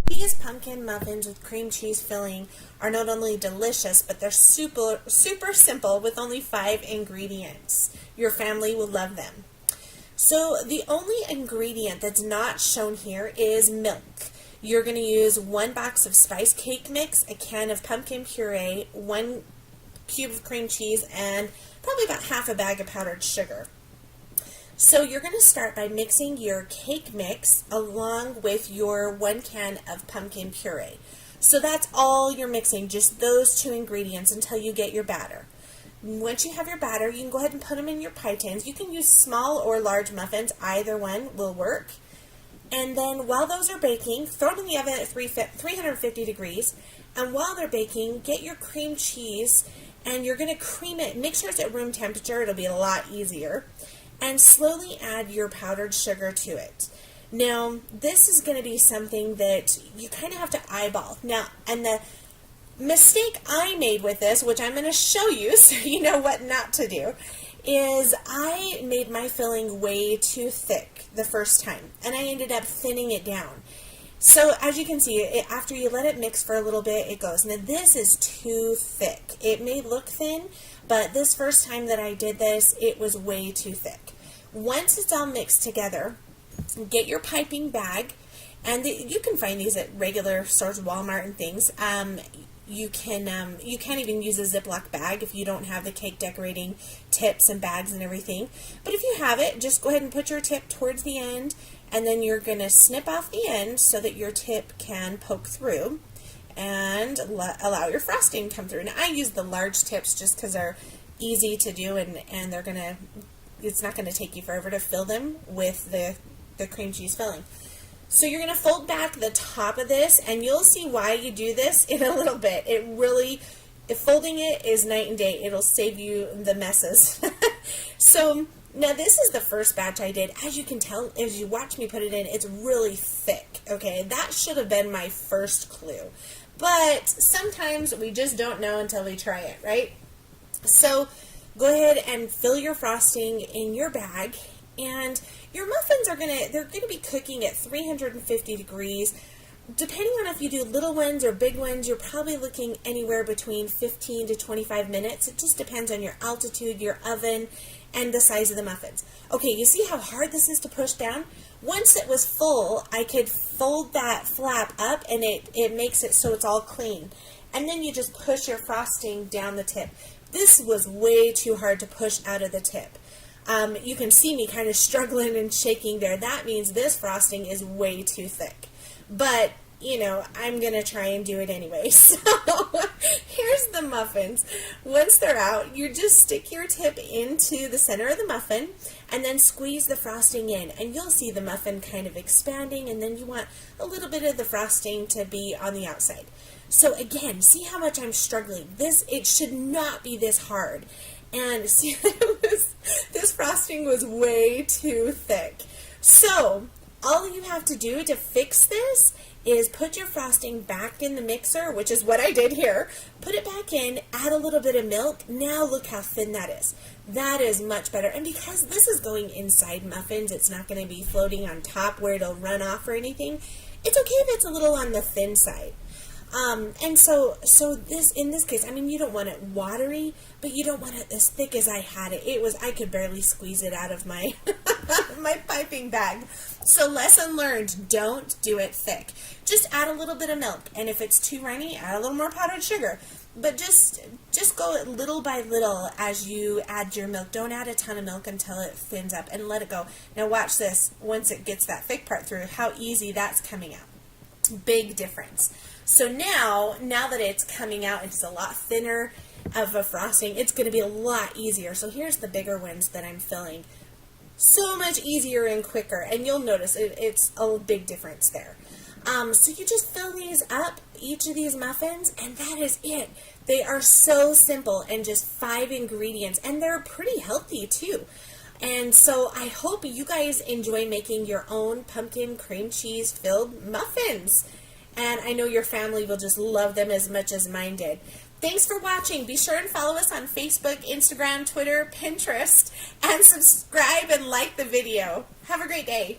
These pumpkin muffins with cream cheese filling are not only delicious, but they're super simple with only 5 ingredients. Your family will love them. So the only ingredient that's not shown here is milk. You're going to use 1 box of spice cake mix, a can of pumpkin puree, 1 cube of cream cheese, and probably about half a bag of powdered sugar. So you're going to start by mixing your cake mix along with your 1 can of pumpkin puree. So that's all you're mixing, just those 2 ingredients until you get your batter. Once you have your batter, you can go ahead and put them in your pie tins. You can use small or large muffins. Either one will work. And then while those are baking, throw them in the oven at 350 degrees. And while they're baking, get your cream cheese, and you're going to cream it. Make sure it's at room temperature. It'll be a lot easier. And slowly add your powdered sugar to it. Now, this is going to be something that you kind of have to eyeball. Now, and the mistake I made with this, which I'm going to show you so you know what not to do, is I made my filling way too thick the first time, and I ended up thinning it down. So as you can see, after you let it mix for a little bit, it goes. Now this is too thick. It may look thin, but this first time that I did this, it was way too thick. Once it's all mixed together, get your piping bag, and you can find these at regular stores, Walmart and things. You can't even use a Ziploc bag if you don't have the cake decorating tips and bags and everything. But if you have it, just go ahead and put your tip towards the end, and then you're going to snip off the end so that your tip can poke through and allow your frosting to come through. Now I use the large tips just because they're easy to do, and they're gonna, it's not going to take you forever to fill them with the cream cheese filling. So you're going to fold back the top of this, and you'll see why you do this in a little bit. It really, if folding it is night and day, it'll save you the messes. So now this is the first batch I did. As you can tell, as you watch me put it in, it's really thick. Okay, that should have been my first clue. But sometimes we just don't know until we try it, right? So go ahead and fill your frosting in your bag, and your muffins are they're gonna be cooking at 350 degrees. Depending on if you do little ones or big ones, you're probably looking anywhere between 15 to 25 minutes. It just depends on your altitude, your oven, and the size of the muffins. Okay, you see how hard this is to push down? Once it was full, I could fold that flap up, and it makes it so it's all clean. And then you just push your frosting down the tip. This was way too hard to push out of the tip. You can see me kind of struggling and shaking there. That means this frosting is way too thick. But, you know, I'm going to try and do it anyway. So here's the muffins. Once they're out, you just stick your tip into the center of the muffin and then squeeze the frosting in. And you'll see the muffin kind of expanding, and then you want a little bit of the frosting to be on the outside. So again, see how much I'm struggling. It should not be this hard. And see, this frosting was way too thick. So all you have to do to fix this is put your frosting back in the mixer, which is what I did here. Put it back in, add a little bit of milk. Now look how thin that is. That is much better. And because this is going inside muffins, it's not going to be floating on top where it'll run off or anything. It's okay if it's a little on the thin side. And so this, in this case, I mean, you don't want it watery, but you don't want it as thick as I had it. I could barely squeeze it out of my, my piping bag. So lesson learned, don't do it thick. Just add a little bit of milk, and if it's too runny, add a little more powdered sugar. But just go little by little as you add your milk. Don't add a ton of milk until it thins up, and let it go. Now watch this, once it gets that thick part through, how easy that's coming out. Big difference. So now that it's coming out, it's a lot thinner of a frosting. It's going to be a lot easier. So here's the bigger ones that I'm filling. So much easier and quicker. And you'll notice it's a big difference there. So you just fill these up, each of these muffins, and that is it. They are so simple and just 5 ingredients. And they're pretty healthy too. And so I hope you guys enjoy making your own pumpkin cream cheese filled muffins. And I know your family will just love them as much as mine did. Thanks for watching. Be sure and follow us on Facebook, Instagram, Twitter, Pinterest, and subscribe and like the video. Have a great day.